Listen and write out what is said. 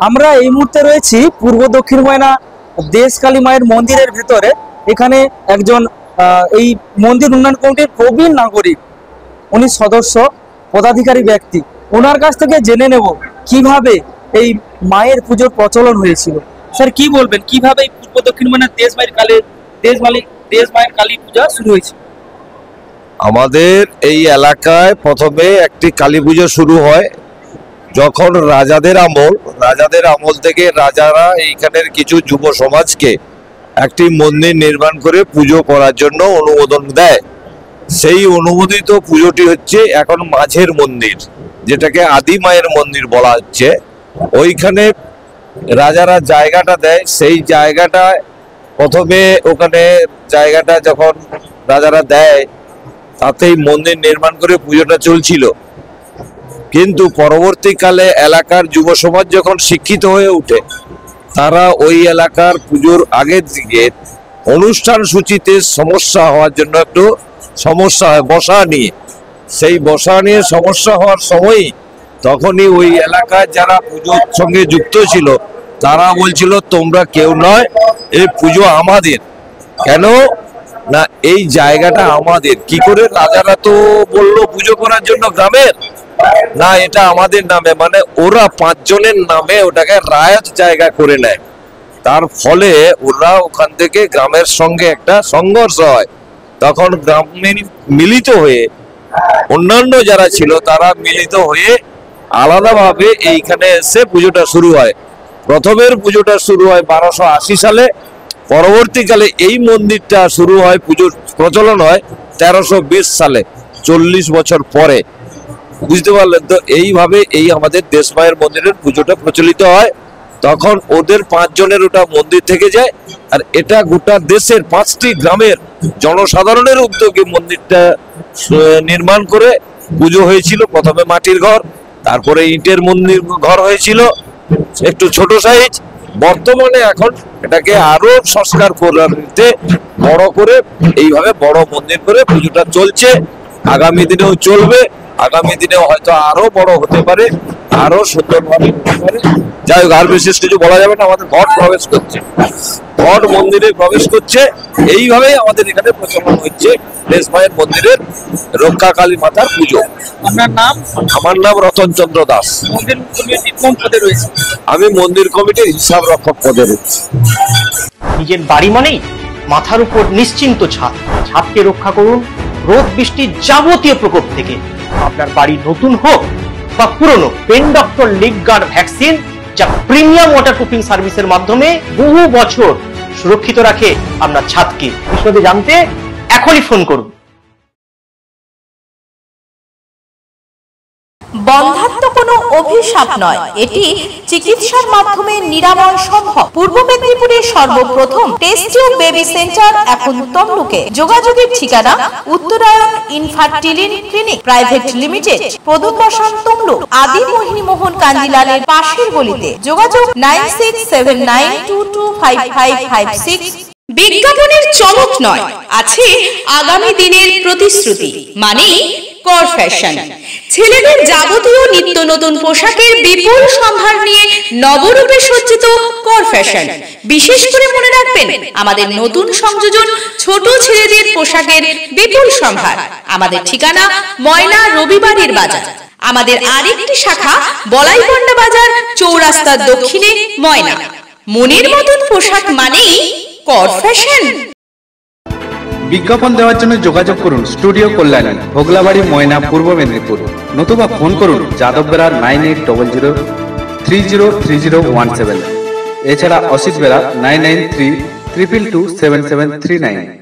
আমরা এই মুহূর্তে রয়েছি পূর্ব দক্ষিণ ময়না দেশকালী মায়ের মন্দিরের ভেতরে। এখানে একজন এই মন্দির উন্নয়ন কমিটির প্রবীণ নাগরিক, উনি সদস্য পদাধিকারী ব্যক্তি, ওনার কাছ থেকে জেনে নেব কিভাবে এই মায়ের পুজোর প্রচলন হয়েছিল। স্যার কি বলবেন, কিভাবে পূর্ব দক্ষিণ ময়না দেশ মায়ের কালী পূজা শুরু হয়েছিল? আমাদের এই এলাকায় প্রথমে একটি কালী পুজো শুরু হয় যখন রাজাদের আমল থেকে রাজারা এইখানের কিছু যুব সমাজকে একটি মন্দির নির্মাণ করে পুজো করার জন্য অনুমোদন দেয়। সেই অনুমোদিত পুজোটি হচ্ছে এখন মাঝের মন্দির, যেটাকে আদি মায়ের মন্দির বলা হচ্ছে। ওইখানে রাজারা জায়গাটা দেয়, সেই জায়গাটা প্রথমে ওখানে জায়গাটা যখন রাজারা দেয় তাতেই মন্দির নির্মাণ করে পুজোটা চলছিল। কিন্তু পরবর্তীকালে এলাকার যুব সমাজ যখন শিক্ষিত হয়ে ওঠে, তারা ওই এলাকার পুজোর আগের দিকে অনুষ্ঠান সূচিতে সমস্যা হওয়ার জন্য একটু সমস্যা হয় বসা নিয়ে। সেই বসা নিয়ে সমস্যা হওয়ার সময়ই তখনই ওই এলাকার যারা পুজোর সঙ্গে যুক্ত ছিল তারা বলছিল, তোমরা কেউ নয়, এই পুজো আমাদের। কেন না, এই জায়গাটা আমাদের। কি করে? রাজারা তো বললো পুজো করার জন্য গ্রামের, না এটা আমাদের নামে, মানে ওরা 5 জনের নামে ওটাকে রায়ত জায়গা করে নেয়। তার ফলে ওরা ওখান থেকে গ্রামের সঙ্গে একটা সংঘর্ষ হয়। তখন গ্রামে মিলিত হয়ে অন্যান্য যারা ছিল তারা মিলিত হয়ে আলাদাভাবে এইখানে এসে পুজোটা শুরু হয়। প্রথমের পুজোটা শুরু হয় 1280 সালে। পরবর্তীকালে এই মন্দিরটা শুরু হয়, পুজোর প্রচলন হয় 1320 সালে, 40 বছর পরে। বুঝতে পারলেন তো? এইভাবে এই আমাদের দেশ মায়ের মন্দিরের পুজোটা প্রচলিত হয়। তখন ওদের 5 জনের ওটা মন্দির থেকে যায়, আর এটা গোটা দেশের 5টি গ্রামের জনসাধারণের উদ্যোগে মন্দিরটা নির্মাণ করে পুজো হয়েছিল। প্রথমে মাটির ঘর, তারপরে ইটের মন্দির ঘর হয়েছিল, একটু ছোট সাইজ। বর্তমানে এখন এটাকে আরো সংস্কার করতে বড় করে এইভাবে বড় মন্দির করে পুজোটা চলছে। আগামী দিনেও চলবে, আগামী দিনে হয়তো আরো বড় হতে পারে, আরো সুন্দরভাবে হতে পারে। যাই হোক, আর বিশেষ কিছু বলা যাবে না। আমাদের ঘট প্রবেশ করছে, ঘট মন্দিরে প্রবেশ করছে। এইভাবেই আমাদের এখানে প্রচলন হচ্ছে দেশ মায়ের মন্দিরের রক্ষা কালী মাতার পুজো। আপনার নাম? আমার নাম রতন চন্দ্র দাস। মন্দির কমিটির কোন পদে রয়েছে? আমি মন্দির কমিটির হিসাব রক্ষক পদে রয়েছি। নিজের বাড়ি মানেই মাথার উপর নিশ্চিন্ত ছাদ। ছাদকে রক্ষা করুন রোদ বৃষ্টির যাবতীয় প্রকোপ থেকে। আপনার বাড়ি নতুন হোক বা পুরনো, pen doctor leak guard vaccine, যা প্রিমিয়াম ওয়াটারপ্রুফিং সার্ভিসের মাধ্যমে বহু বছর সুরক্ষিত রাখে আপনার ছাদকে। বিশদে জানতে এখনই ফোন করুন। বন্ধ্যাত্ব কোনো অভিশাপ নয়, এটি চিকিৎসার মাধ্যমে নিরাময় সম্ভব। পূর্ব মেদিনীপুরের সর্বপ্রথম টেস্ট টিউব বেবি সেন্টার এখন তমলুকে। যোগাযোগের ঠিকানা উত্তরায়ণ ইনফার্টিলিটি ক্লিনিক প্রাইভেট লিমিটেড, প্রদূত বসান তমলুক, আদি মোহিনী মোহন কাঞ্জিলালের পাশের গলিতে। যোগাযোগ 9679225556। বিজ্ঞাপনের চমক নয়, আছে আগামী দিনের প্রতিশ্রুতি, মানে কর ফ্যাশন। ছেলেদের যাবতীয় নিত্য নতুন পোশাকের বিপুল সম্ভার নিয়ে নবরূপে সজ্জিত কর ফ্যাশন। বিশেষ করে মনে রাখবেন, আমাদের নতুন সংযোজন ছোট ছেলেদের পোশাকের বিপুল সম্ভার। আমাদের ঠিকানা ময়না রবিবারের বাজার। আমাদের আরেকটি শাখা বলাইপন্ডা বাজার, চৌরাস্তার দক্ষিণে ময়না। মনের মতন পোশাক মানেই কর ফ্যাশন। বিজ্ঞাপন দেওয়ার জন্য যোগাযোগ করুন স্টুডিও কল্যাণী, ভোগলাবাড়ি, ময়না, পূর্ব মেদিনীপুর। নতুবা ফোন করুন যাদব বেরা 9800303017। এছাড়া অসিত বেরা 9932227739।